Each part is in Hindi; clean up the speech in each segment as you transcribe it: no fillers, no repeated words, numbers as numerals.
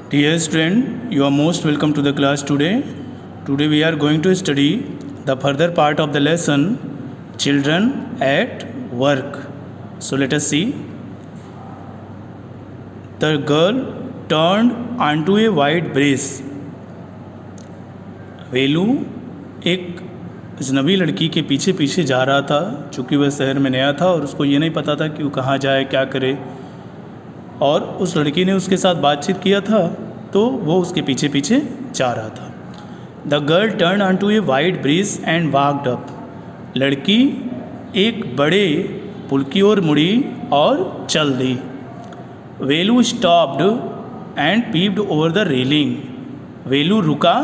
Dear student, you are most welcome to the class today. Today we are going to study the further part of the lesson Children at Work. So let us see. The girl turned onto a wide breeze. वेलू एक अजनबी लड़की के पीछे पीछे जा रहा था, चूँकि वह शहर में नया था और उसको ये नहीं पता था कि वो कहाँ जाए, क्या करे। और उस लड़की ने उसके साथ बातचीत किया था, तो वो उसके पीछे पीछे जा रहा था। The girl turn on to a wide bridge and walked up. लड़की एक बड़े पुल की ओर मुड़ी और चल दी। Velu stopped and peeped over the railing. Velu रुका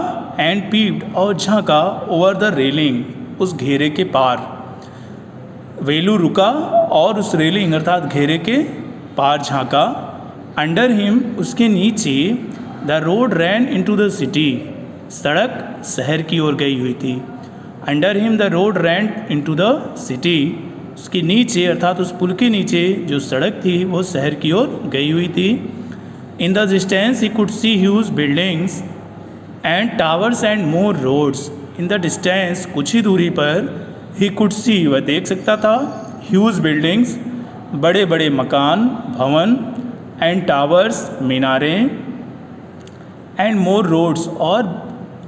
एंड पीप्ड और झांका ओवर द रेलिंग, उस घेरे के पार। वेलू रुका और उस रेलिंग अर्थात घेरे के पार झांका। अंडर हिम, उसके नीचे, the road ran into the city. सड़क शहर की ओर गई हुई थी। Under him the road ran into the city, उसके नीचे अर्थात उस पुल के नीचे जो सड़क थी वो शहर की ओर गई हुई थी। In the distance he could see huge buildings and towers and more roads. In the distance, कुछ ही दूरी पर, ही कुड सी, वह देख सकता था, ह्यूज बिल्डिंग्स, बड़े बड़े मकान, भवन, एंड टावर्स, मीनारें, एंड मोर रोड्स, और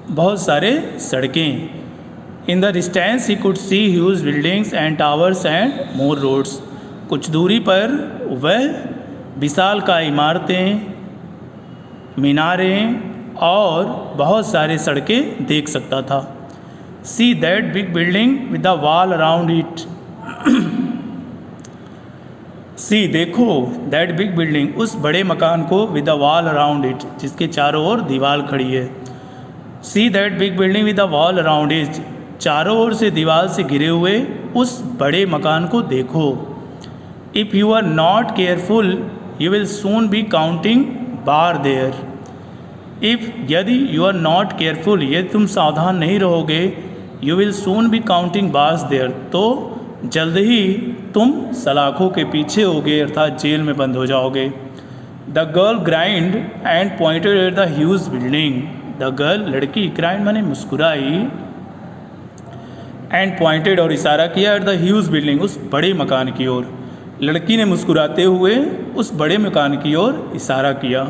बहुत सारे सड़कें। In the distance he could see huge buildings and towers and more roads. कुछ दूरी पर वह विशालकाय इमारतें, मीनारें और बहुत सारे सड़कें देख सकता था। See that big building with the wall around it. See, देखो, दैट बिग बिल्डिंग, उस बड़े मकान को, with the wall around it, जिसके चारों ओर दीवार खड़ी है। See that big building with the wall around it, चारों ओर से दीवार से घिरे हुए उस बड़े मकान को देखो। If you are not careful you will soon be counting bar there. If, यदि, यू आर नॉट केयरफुल, यदि तुम सावधान नहीं रहोगे, you will soon be counting bars there, तो जल्द ही तुम सलाखों के पीछे होगे अर्थात जेल में बंद हो जाओगे। The girl grind and pointed at the huge building. The girl, लड़की, ग्राइंड माने मुस्कुराई, एंड पॉइंटेड, और इशारा किया, एट द ह्यूज बिल्डिंग, उस बड़े मकान की ओर। लड़की ने मुस्कुराते हुए उस बड़े मकान की ओर इशारा किया।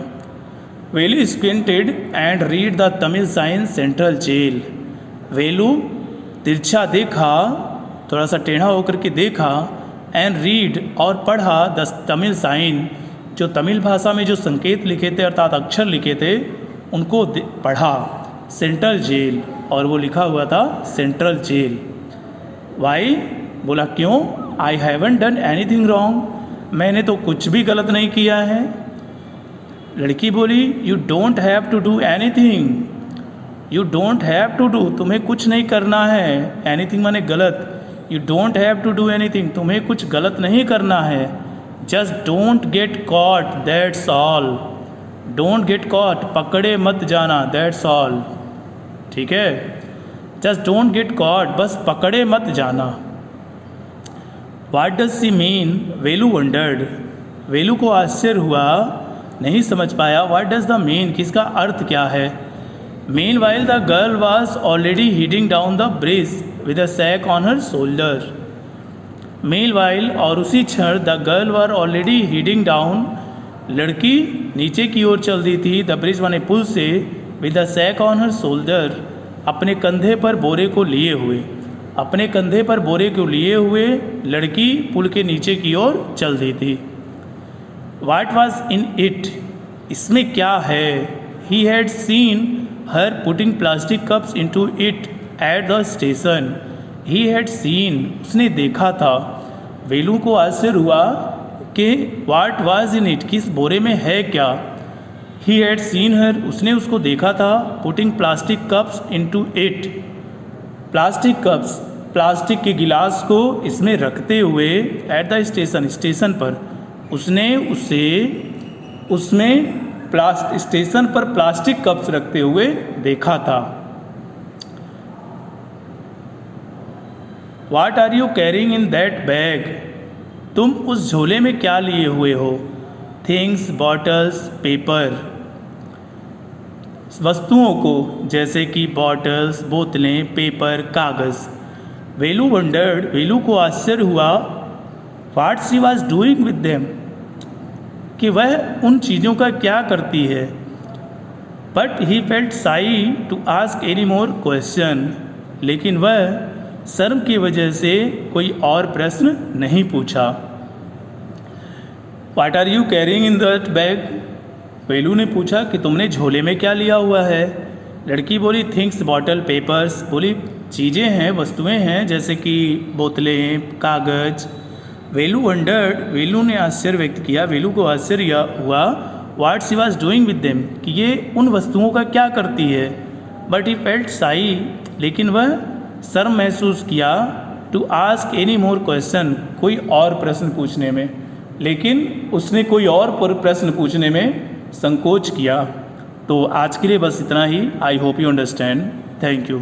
Velu squinted and read the Tamil sign central jail. Velu तिरछा देखा, थोड़ा सा टेढ़ा होकर के देखा, एंड रीड, और पढ़ा, द तमिल साइन, जो तमिल भाषा में जो संकेत लिखे थे अर्थात अक्षर लिखे थे उनको पढ़ा। सेंट्रल जेल, और वो लिखा हुआ था सेंट्रल जेल। वाई, बोला क्यों। I haven't done anything wrong, मैंने तो कुछ भी गलत नहीं किया है। लड़की बोली, you don't have to do anything. You don't have to do, तुम्हें कुछ नहीं करना है। एनीथिंग माने गलत। You don't have to do anything, तुम्हें कुछ गलत नहीं करना है। Just don't get caught, that's all. Don't get caught, पकड़े मत जाना, दैट्स ऑल। ठीक है, जस्ट डोंट गेट कॉट, बस पकड़े मत जाना। What does she mean, Velu wondered, Velu को आश्चर्य हुआ, नहीं समझ पाया। वाट डज द मीन, किसका अर्थ क्या है। Meanwhile the girl was already heading down the bridge with a sack on her shoulder. Meanwhile, और उसी क्षण, the girl were already heading down, लड़की नीचे की ओर चल दी थी, द ब्रिज माने पुल से, with a sack on her shoulder, अपने कंधे पर बोरे को लिए हुए। अपने कंधे पर बोरे को लिए हुए लड़की पुल के नीचे की ओर चल दी थी। वाट वॉज इन इट, इसमें क्या है। He had seen her putting plastic cups into it at the station. He had seen, उसने देखा था। वेलू को आश्चर्य हुआ कि वाट वाज इन इट, किस बोरे में है क्या। ही हैड सीन हर, उसने उसको देखा था, putting plastic cups into it, plastic cups, plastic के गिलास को इसमें रखते हुए, एट द स्टेशन, स्टेशन पर। उसने उसे उसमें स्टेशन पर प्लास्टिक कप्स रखते हुए देखा था। What are you carrying in that bag, तुम उस झोले में क्या लिए हुए हो। Things, bottles, paper. वस्तुओं को, जैसे कि बॉटल्स, बोतलें, पेपर, कागज़। वेलू वंडर्ड, वेलू को आश्चर्य हुआ, what she was doing with them, कि वह उन चीज़ों का क्या करती है। But he felt shy to ask any more question, लेकिन वह शर्म की वजह से कोई और प्रश्न नहीं पूछा। What are you carrying in that bag, Velu ने पूछा कि तुमने झोले में क्या लिया हुआ है। लड़की बोली थिंग्स, बॉटल, पेपर्स, बोली चीज़ें हैं, वस्तुएं हैं, जैसे कि बोतलें, कागज़। वेलू वंडर्ड, वेलू ने आश्चर्य व्यक्त किया, वेलू को आश्चर्य हुआ, what she was doing with them, कि ये उन वस्तुओं का क्या करती है। बट ही फेल्ट शाई, लेकिन वह शर्म महसूस किया, to ask any more question, कोई और प्रश्न पूछने में, लेकिन उसने कोई और प्रश्न पूछने में संकोच किया। तो आज के लिए बस इतना ही। I hope you understand. Thank you.